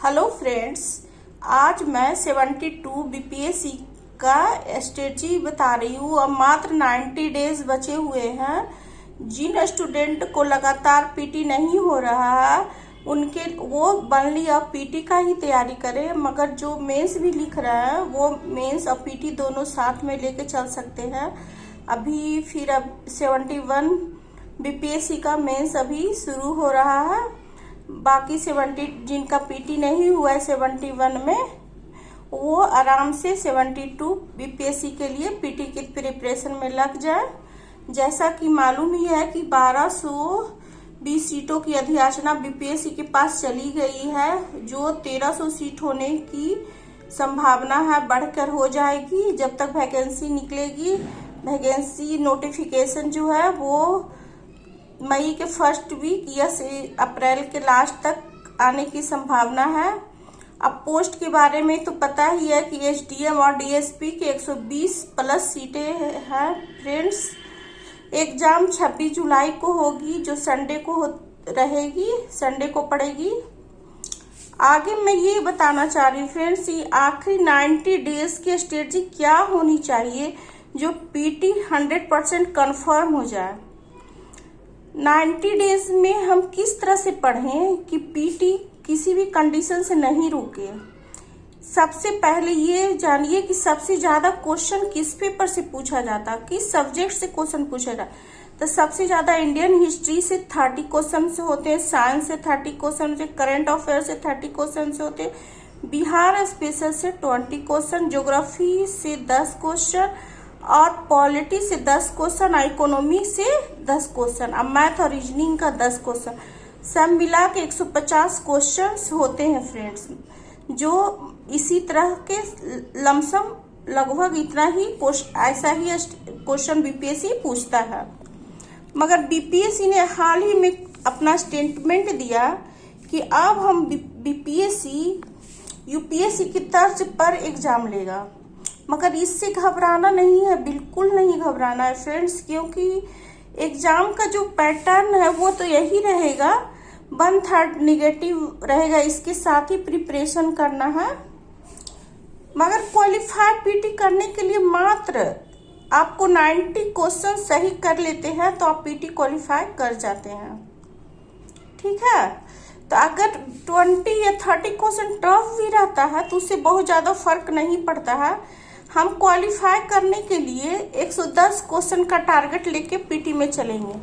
Hello friends, आज मैं 72 BPSC का स्ट्रेटजी बता रही हूँ। अब मात्र 90 डेज बचे हुए हैं। जिन स्टूडेंट को लगातार पीटी नहीं हो रहा है उनके वो बनली और पीटी का ही तैयारी करें, मगर जो मेंस भी लिख रहे हैं वो मेंस और पीटी दोनों साथ में लेके चल सकते हैं। अभी फिर अब 71 बीपीएससी का मेंस अभी शुरू हो रहा है। बाकी 70 जिनका पीटी नहीं हुआ है 71 में, वो आराम से 72 बीपीएससी के लिए पीटी की प्रिपरेशन में लग जाए। जैसा कि मालूम ही है कि 1220 सीटों की अधियाचना बीपीएससी के पास चली गई है, जो 1300 सीट होने की संभावना है, बढ़कर हो जाएगी जब तक वैकेंसी निकलेगी। वैकेंसी नोटिफिकेशन जो है वो मई के फर्स्ट वीक या से अप्रैल के लास्ट तक आने की संभावना है। अब पोस्ट के बारे में तो पता ही है कि एसडीएम और डीएसपी के 120 प्लस सीटें हैं। फ्रेंड्स, एग्जाम 26 जुलाई को होगी, जो संडे को रहेगी, संडे को पड़ेगी। आगे मैं ये बताना चाह रही हूँ फ्रेंड्स, ये आखिरी 90 डेज की स्ट्रेटजी क्या होनी चाहिए जो पीटी 100% कन्फर्म हो जाए। 90 डेज में हम किस तरह से पढ़ें कि पीटी किसी भी कंडीशन से नहीं रुके। सबसे पहले ये जानिए कि सबसे ज्यादा क्वेश्चन किस पेपर से पूछा जाता, किस सब्जेक्ट से क्वेश्चन पूछा जाता। तो सबसे ज्यादा इंडियन हिस्ट्री से 30 क्वेश्चन से होते हैं, साइंस से 30 क्वेश्चन से, करंट अफेयर से 30 क्वेश्चन से होते हैं, बिहार स्पेशल से 20 क्वेश्चन, ज्योग्राफी से 10 क्वेश्चन और पॉलिटी से 10 क्वेश्चन, इकोनॉमी से 10 क्वेश्चन, अब मैथ और रीजनिंग का 10 क्वेश्चन, सब मिला के 150 क्वेश्चन होते हैं फ्रेंड्स। जो इसी तरह के लमसम लगभग इतना ही ऐसा ही क्वेश्चन बीपीएससी पूछता है। मगर बीपीएससी ने हाल ही में अपना स्टेटमेंट दिया कि अब हम बीपीएससी यूपीएससी की तर्ज पर एग्जाम लेगा। मगर इससे घबराना नहीं है, बिल्कुल नहीं घबराना है फ्रेंड्स, क्योंकि एग्जाम का जो पैटर्न है वो तो यही रहेगा, 1/3 निगेटिव रहेगा, इसके साथ ही प्रिपरेशन करना है। मगर क्वालिफाइड पीटी करने के लिए मात्र आपको 90 क्वेश्चन सही कर लेते हैं तो आप पीटी क्वालिफाई कर जाते हैं, ठीक है। तो अगर 20 या 30 क्वेश्चन टफ भी रहता है तो उससे बहुत ज्यादा फर्क नहीं पड़ता है। हम क्वालिफाई करने के लिए 110 क्वेश्चन का टारगेट लेके पीटी में चलेंगे,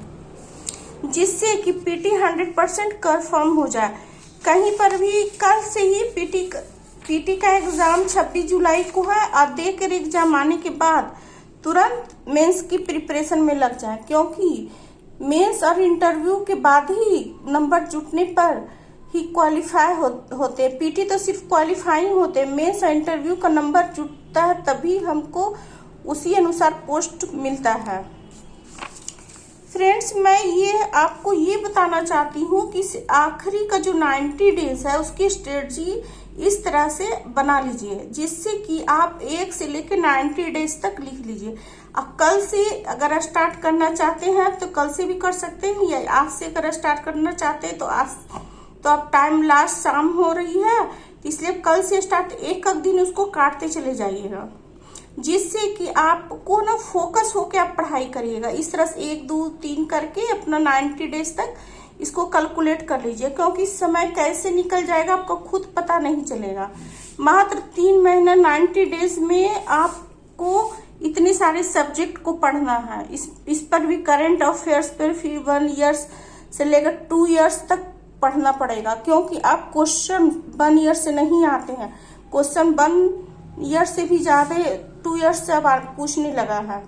जिससे कि पीटी 100% कंफर्म हो जाए। कहीं पर भी कल से ही पीटी का एग्जाम 26 जुलाई को है और देकर एग्जाम आने के बाद तुरंत मेंस की प्रिपरेशन में लग जाए, क्योंकि मेंस और इंटरव्यू के बाद ही नंबर जुटने पर ही क्वालिफाई होते हैं। पीटी तो सिर्फ क्वालिफाइंग होते हैं, मेंस और इंटरव्यू का नंबर जुटता है तभी हमको उसी अनुसार पोस्ट मिलता है। फ्रेंड्स, मैं ये आपको ये बताना चाहती हूँ कि आखिरी का जो 90 डेज है उसकी स्ट्रेटजी इस तरह से बना लीजिए, जिससे कि आप 1 से लेकर 90 डेज तक लिख लीजिए। अब कल से अगर स्टार्ट करना चाहते हैं तो कल से भी कर सकते हैं, या आज से अगर स्टार्ट करना चाहते हैं तो आज, तो अब टाइम लास्ट शाम हो रही है, इसलिए कल से स्टार्ट एक दिन उसको काटते चले जाइएगा, जिससे कि आपको ना फोकस होके आप पढ़ाई करिएगा। इस तरह से 1, 2, 3 करके अपना 90 डेज तक इसको कैलकुलेट कर लीजिए, क्योंकि समय कैसे निकल जाएगा आपको खुद पता नहीं चलेगा। मात्र 3 महीना 90 डेज में आपको इतने सारे सब्जेक्ट को पढ़ना है। इस पर भी करंट अफेयर्स पर फिर 1 ईयर्स से लेकर 2 ईयर्स तक पढ़ना पड़ेगा, क्योंकि आप क्वेश्चन 1 ईयर से नहीं आते हैं, क्वेश्चन 1 ईयर से भी ज्यादा 2 ईयर्स से अब पूछने लगा है।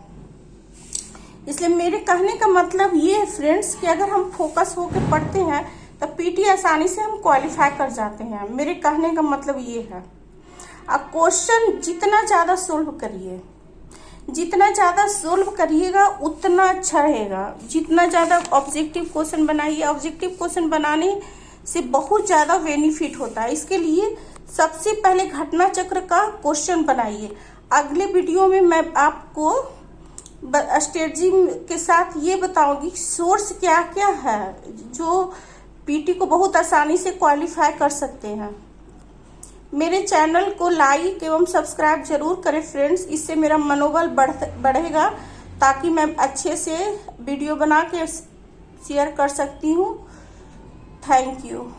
इसलिए मेरे कहने का मतलब ये है फ्रेंड्स कि अगर हम फोकस होकर पढ़ते हैं तो पीटी आसानी से हम क्वालिफाई कर जाते हैं। मेरे कहने का मतलब ये है, अब क्वेश्चन जितना ज्यादा सोल्व करिए, जितना ज्यादा सोल्व करिएगा उतना अच्छा रहेगा। जितना ज्यादा ऑब्जेक्टिव क्वेश्चन बनाइए, ऑब्जेक्टिव क्वेश्चन बनाने से बहुत ज्यादा बेनिफिट होता है। इसके लिए सबसे पहले घटना चक्र का क्वेश्चन बनाइए। अगले वीडियो में मैं आपको स्ट्रेटजी के साथ ये बताऊंगी सोर्स क्या क्या है जो पीटी को बहुत आसानी से क्वालिफाई कर सकते हैं। मेरे चैनल को लाइक एवं सब्सक्राइब जरूर करें फ्रेंड्स, इससे मेरा मनोबल बढ़ेगा ताकि मैं अच्छे से वीडियो बना के शेयर कर सकती हूँ। Thank you.